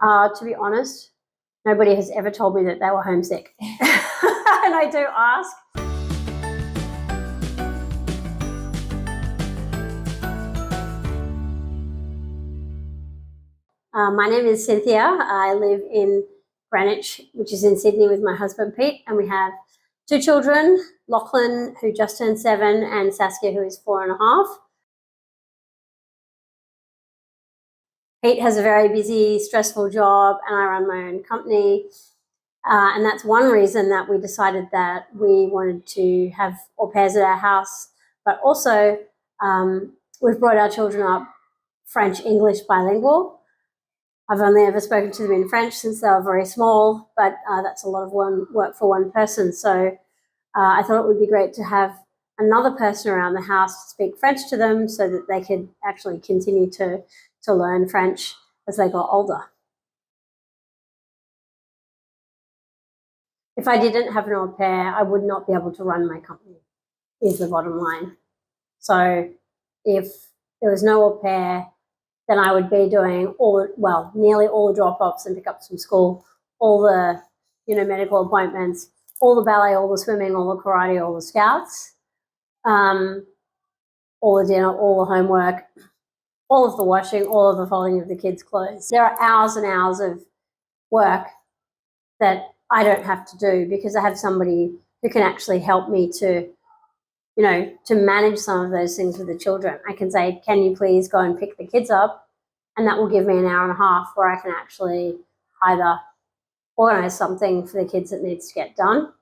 To be honest, nobody has ever told me that they were homesick. And I do ask. My name is Cynthia. I live in Greenwich, which is in Sydney, with my husband Pete, and we have 2 children, Lachlan, who just turned 7, and Saskia, who is 4.5. Pete has a very busy, stressful job, and I run my own company. And that's one reason that we decided that we wanted to have au pairs at our house. But also, we've brought our children up French-English bilingual. I've only ever spoken to them in French since they were very small, but that's a lot of work for one person. So I thought it would be great to have another person around the house to speak French to them so that they could actually continue to learn French as they got older. If I didn't have an au pair, I would not be able to run my company, is the bottom line. So if there was no au pair, then I would be doing nearly all the drop-offs and pick-ups from school, all the, medical appointments, all the ballet, all the swimming, all the karate, all the scouts, all the dinner, all the homework, all of the washing, all of the folding of the kids' clothes. There are hours and hours of work that I don't have to do because I have somebody who can actually help me to manage some of those things with the children. I can say, can you please go and pick the kids up? And that will give me an hour and a half where I can actually either organize something for the kids that needs to get done,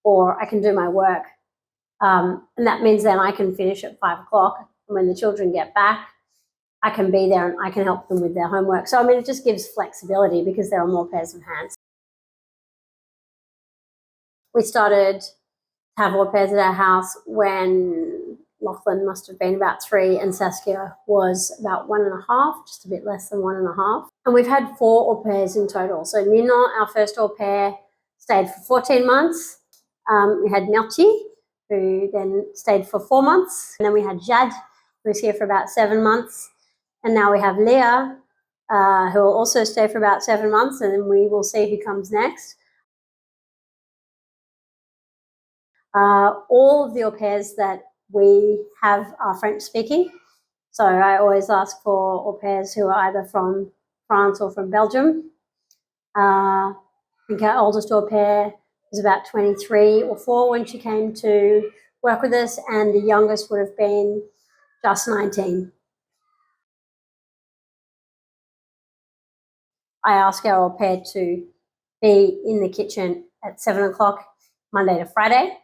or I can do my work. And that means then I can finish at 5 o'clock. And when the children get back, I can be there and I can help them with their homework. So, it just gives flexibility because there are more pairs of hands. We started to have au pairs at our house when Lachlan must have been about 3 and Saskia was about 1.5, just a bit less than 1.5. And we've had 4 au pairs in total. So Nina, our first au pair, stayed for 14 months. We had Melchi, who then stayed for 4 months. And then we had Jad, who was here for about 7 months. And now we have Leah, who will also stay for about 7 months, and then we will see who comes next. All of the au pairs that we have are French speaking. So I always ask for au pairs who are either from France or from Belgium. I think our oldest au pair was about 23 or 4 when she came to work with us, and the youngest would have been just 19. I ask our au pair to be in the kitchen at 7 o'clock Monday to Friday.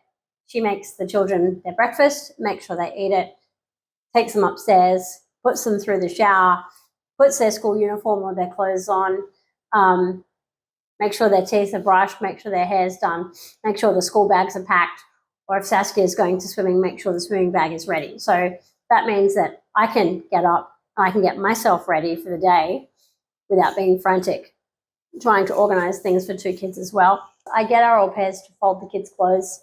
She makes the children their breakfast, makes sure they eat it, takes them upstairs, puts them through the shower, puts their school uniform or their clothes on, make sure their teeth are brushed, make sure their hair's done, make sure the school bags are packed, or if Saskia is going to swimming, make sure the swimming bag is ready. So that means that I can get up and I can get myself ready for the day without being frantic, trying to organize things for 2 kids as well. I get our au pairs to fold the kids' clothes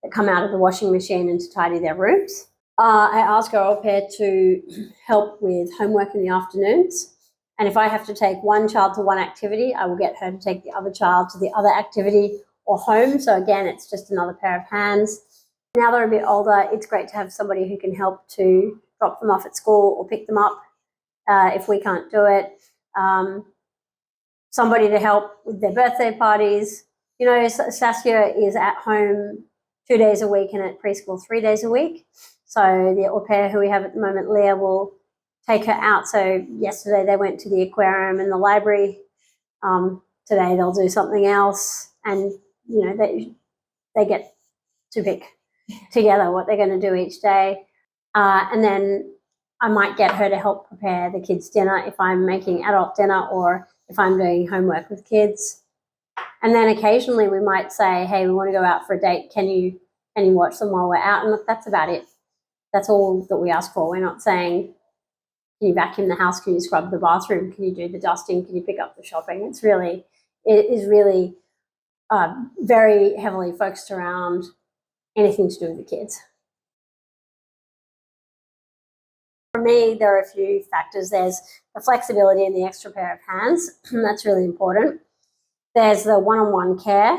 that come out of the washing machine and to tidy their rooms. I ask our au pair to help with homework in the afternoons. And if I have to take one child to one activity, I will get her to take the other child to the other activity or home. So again, it's just another pair of hands. Now they're a bit older, it's great to have somebody who can help to drop them off at school or pick them up if we can't do it. Somebody to help with their birthday parties. Saskia is at home 2 days a week and at preschool 3 days a week. So the au pair who we have at the moment, Leah, will take her out. So yesterday they went to the aquarium and the library. Today they'll do something else, and they get to pick together what they're going to do each day. And then I might get her to help prepare the kids' dinner if I'm making adult dinner or if I'm doing homework with kids. And then occasionally we might say, hey, we want to go out for a date. Can you watch them while we're out? And that's about it. That's all that we ask for. We're not saying, can you vacuum the house? Can you scrub the bathroom? Can you do the dusting? Can you pick up the shopping? It is really very heavily focused around anything to do with the kids. For me, there are a few factors. There's the flexibility and the extra pair of hands. That's really important. There's the one-on-one care.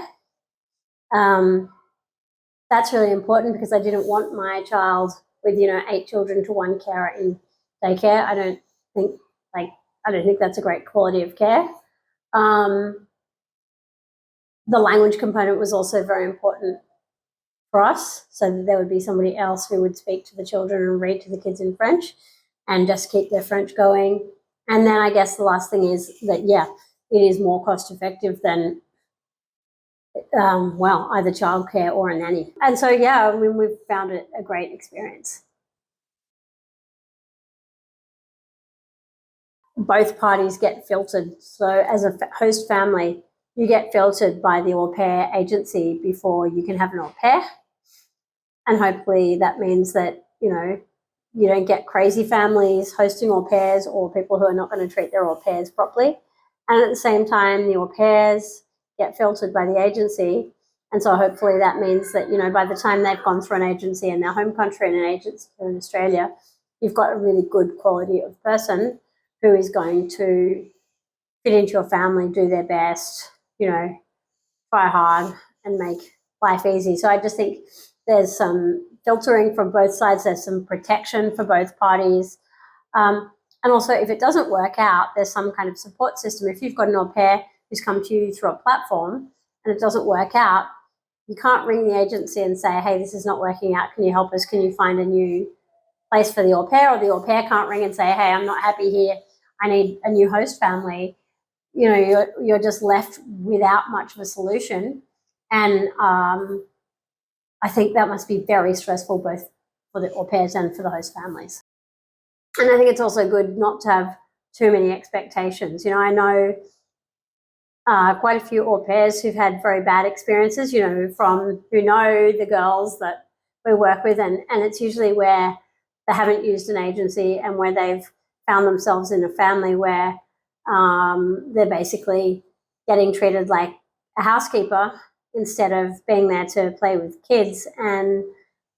That's really important because I didn't want my child with 8 children to one carer in daycare. I don't think that's a great quality of care. The language component was also very important for us, so that there would be somebody else who would speak to the children and read to the kids in French and just keep their French going. And then I guess the last thing is that, it is more cost effective than, either childcare or a nanny. And so, we've found it a great experience. Both parties get filtered. So as a host family, you get filtered by the au pair agency before you can have an au pair. And hopefully that means that, you don't get crazy families hosting au pairs or people who are not going to treat their au pairs properly. And at the same time, the au pairs get filtered by the agency. And so hopefully that means that, by the time they've gone through an agency in their home country and an agency here in Australia, you've got a really good quality of person who is going to fit into your family, do their best, try hard and make life easy. So I just think there's some filtering from both sides. There's some protection for both parties. And also, if it doesn't work out, there's some kind of support system. If you've got an au pair who's come to you through a platform and it doesn't work out, you can't ring the agency and say, hey, this is not working out. Can you help us? Can you find a new place for the au pair? Or the au pair can't ring and say, hey, I'm not happy here. I need a new host family. You're just left without much of a solution. And I think that must be very stressful both for the au pairs and for the host families. And I think it's also good not to have too many expectations. I know quite a few au pairs who've had very bad experiences, who know the girls that we work with, and it's usually where they haven't used an agency and where they've found themselves in a family where they're basically getting treated like a housekeeper instead of being there to play with kids. And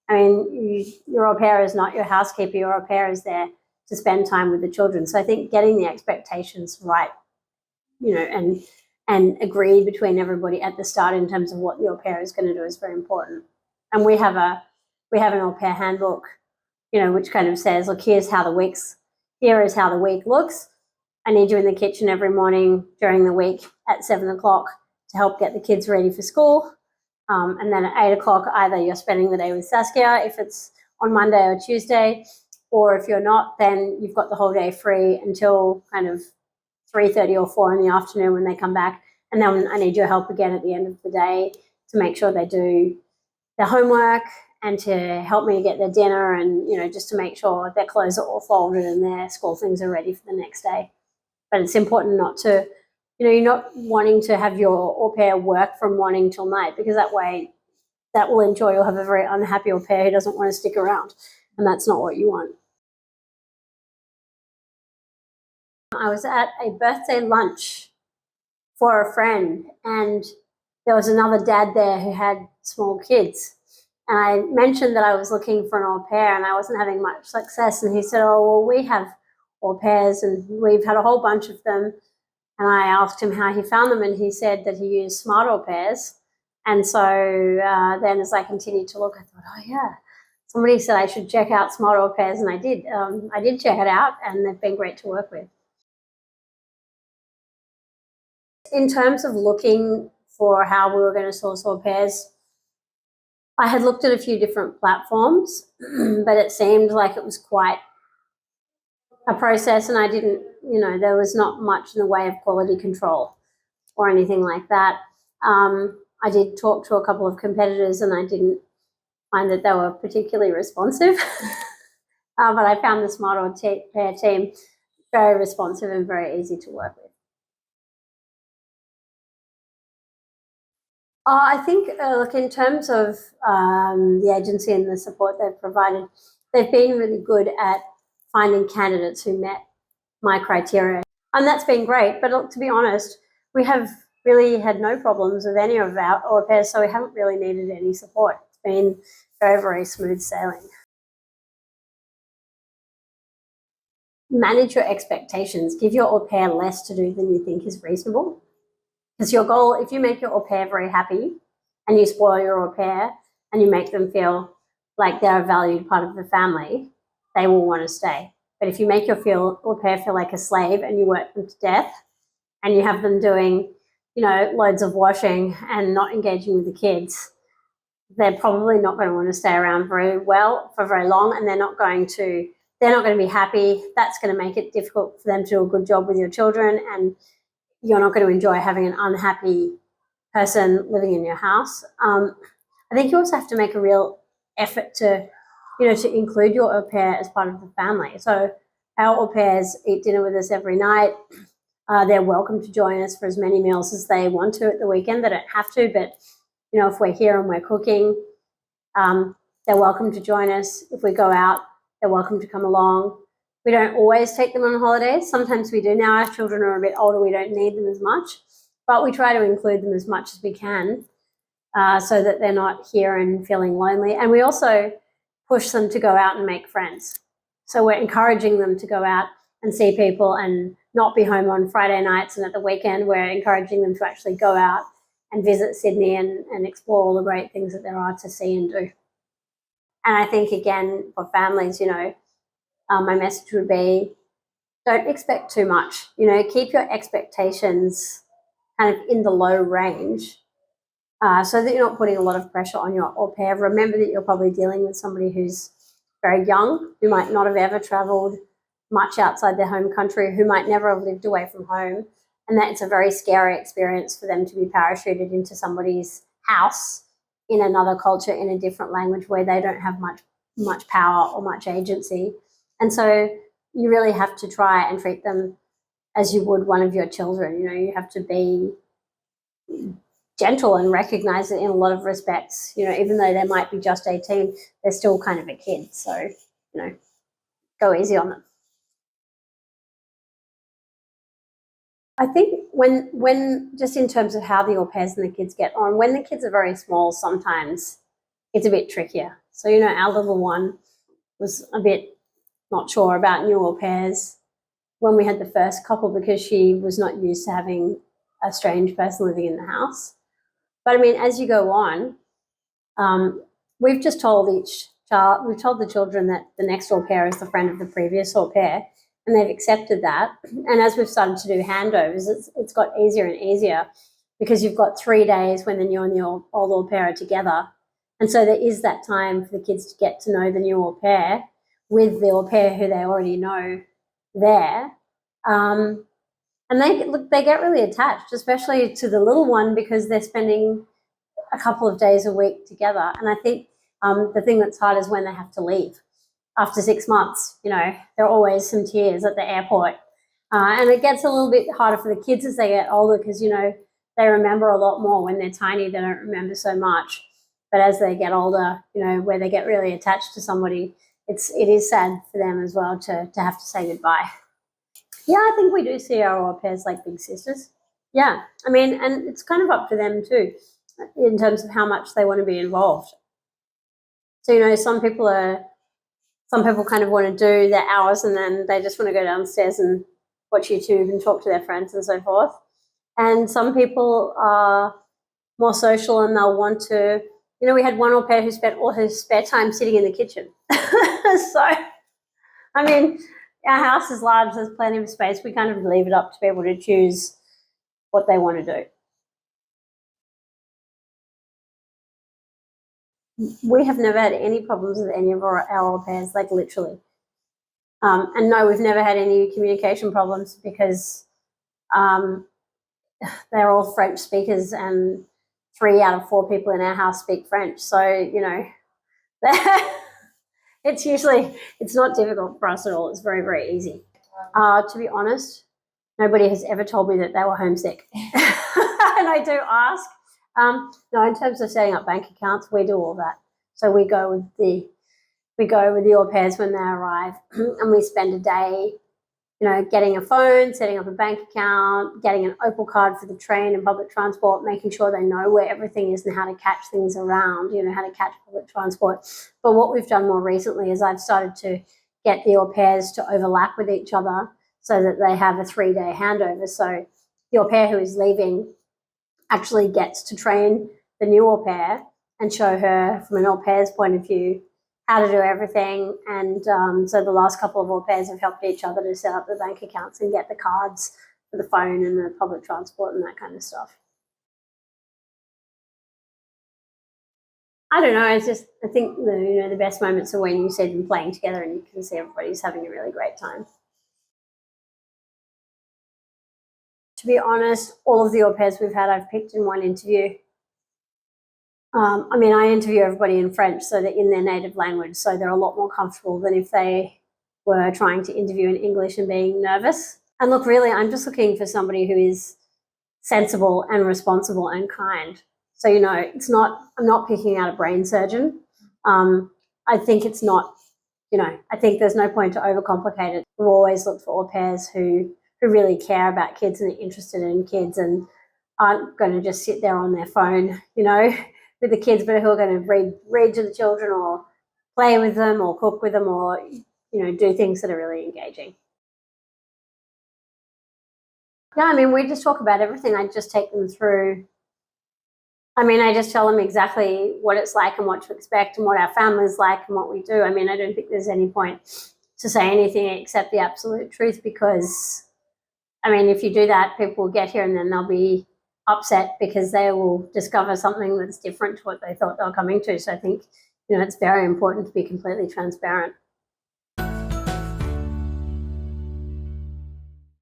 I mean, your au pair is not your housekeeper. Your au pair is there to spend time with the children. So I think getting the expectations right, and agreed between everybody at the start in terms of what the au pair is going to do is very important. And we have an au pair handbook, which kind of says, look, here is how the week looks. I need you in the kitchen every morning during the week at 7 o'clock to help get the kids ready for school. And then at 8 o'clock, either you're spending the day with Saskia if it's on Monday or Tuesday, or if you're not, then you've got the whole day free until kind of 3:30 or 4 in the afternoon when they come back. And then I need your help again at the end of the day to make sure they do their homework and to help me get their dinner and, just to make sure their clothes are all folded and their school things are ready for the next day. But it's important not to, you're not wanting to have your au pair work from morning till night, because that way that will ensure you'll have a very unhappy au pair who doesn't want to stick around. And that's not what you want. I was at a birthday lunch for a friend, and there was another dad there who had small kids. And I mentioned that I was looking for an au pair and I wasn't having much success. And he said, oh, well, we have au pairs and we've had a whole bunch of them. And I asked him how he found them, and he said that he used smart au pairs. And so then as I continued to look, I thought, oh, yeah, somebody said I should check out smart au pairs, and I did. I did check it out, and they've been great to work with. In terms of looking for how we were going to source au pairs, I had looked at a few different platforms, but it seemed like it was quite a process, and I didn't, there was not much in the way of quality control or anything like that. I did talk to a couple of competitors, and I didn't find that they were particularly responsive. But I found the Smart Au Pair team very responsive and very easy to work with. I think, look, in terms of the agency and the support they've provided, they've been really good at finding candidates who met my criteria. And that's been great. But look, to be honest, we have really had no problems with any of our au pairs, so we haven't really needed any support. It's been very, very smooth sailing. manage your expectations. Give your au pair less to do than you think is reasonable. Because your goal, if you make your au pair very happy and you spoil your au pair and you make them feel like they're a valued part of the family, they will want to stay. But if you make your au pair feel like a slave and you work them to death and you have them doing, loads of washing and not engaging with the kids, they're probably not going to want to stay around very well for very long, and they're not going to be happy. That's going to make it difficult for them to do a good job with your children, and you're not going to enjoy having an unhappy person living in your house. I think you also have to make a real effort to include your au pair as part of the family. So our au pairs eat dinner with us every night. They're welcome to join us for as many meals as they want to at the weekend. They don't have to, but if we're here and we're cooking, they're welcome to join us. If we go out, they're welcome to come along. We don't always take them on holidays. Sometimes we do. Now our children are a bit older, we don't need them as much, but we try to include them as much as we can so that they're not here and feeling lonely. And we also push them to go out and make friends. So we're encouraging them to go out and see people and not be home on Friday nights and at the weekend. We're encouraging them to actually go out and visit Sydney and explore all the great things that there are to see and do. And I think, again, for families, my message would be, don't expect too much. Keep your expectations kind of in the low range so that you're not putting a lot of pressure on your au pair. Remember that you're probably dealing with somebody who's very young, who might not have ever travelled much outside their home country, who might never have lived away from home, and that it's a very scary experience for them to be parachuted into somebody's house in another culture, in a different language, where they don't have much power or much agency. And so you really have to try and treat them as you would one of your children. You have to be gentle and recognize it in a lot of respects. Even though they might be just 18, they're still kind of a kid. So, go easy on them. I think when just in terms of how the au pairs and the kids get on, when the kids are very small, sometimes it's a bit trickier. So, our little one was a bit not sure about new au pairs when we had the first couple, because she was not used to having a strange person living in the house. But I mean, as you go on, we've just told the children that the next au pair is the friend of the previous au pair, and they've accepted that. And as we've started to do handovers, it's got easier and easier, because you've got 3 days when the new and the old au pair are together. And so there is that time for the kids to get to know the new au pair with the au pair who they already know there. And they get really attached, especially to the little one, because they're spending a couple of days a week together. And I think the thing that's hard is when they have to leave. After 6 months, there are always some tears at the airport. And it gets a little bit harder for the kids as they get older, because, they remember a lot more. When they're tiny, they don't remember so much. But as they get older, where they get really attached to somebody, it is sad for them as well to have to say goodbye. Yeah, I think we do see our au pairs like big sisters. Yeah, I mean, and it's kind of up to them too, in terms of how much they want to be involved. So, some people kind of want to do their hours and then they just want to go downstairs and watch YouTube and talk to their friends and so forth. And some people are more social and they'll want to, we had one au pair who spent all her spare time sitting in the kitchen. So, I mean, our house is large, there's plenty of space. We kind of leave it up to people to choose what they want to do. We have never had any problems with any of our au pairs, like literally. And no, we've never had any communication problems, because they're all French speakers, and 3 out of 4 people in our house speak French. So, it's not difficult for us at all. It's very, very easy. To be honest, nobody has ever told me that they were homesick. And I do ask. No, in terms of setting up bank accounts, we do all that. So we go with the au pairs when they arrive, and we spend a day, getting a phone, setting up a bank account, getting an Opal card for the train and public transport, making sure they know where everything is and how to catch things around, how to catch public transport. But what we've done more recently is I've started to get the au pairs to overlap with each other so that they have a 3-day handover. So the au pair who is leaving actually gets to train the new au pair and show her from an au pair's point of view how to do everything. And so the last couple of au pairs have helped each other to set up the bank accounts and get the cards for the phone and the public transport and that kind of stuff. I don't know. I think the best moments are when you see them playing together and you can see everybody's having a really great time. To be honest, all of the au pairs we've had, I've picked in one interview. I interview everybody in French, so they're in their native language, so they're a lot more comfortable than if they were trying to interview in English and being nervous. And look, really, I'm just looking for somebody who is sensible and responsible and kind. So, I'm not picking out a brain surgeon. I think it's not, I think there's no point to overcomplicate it. We've always looked for au pairs who really care about kids and are interested in kids and aren't going to just sit there on their phone, with the kids, but who are going to read to the children or play with them or cook with them or, do things that are really engaging. Yeah, we just talk about everything. I just take them through. I just tell them exactly what it's like and what to expect and what our family's like and what we do. I don't think there's any point to say anything except the absolute truth because, if you do that, people will get here and then they'll be upset because they will discover something that's different to what they thought they were coming to. So I think, it's very important to be completely transparent.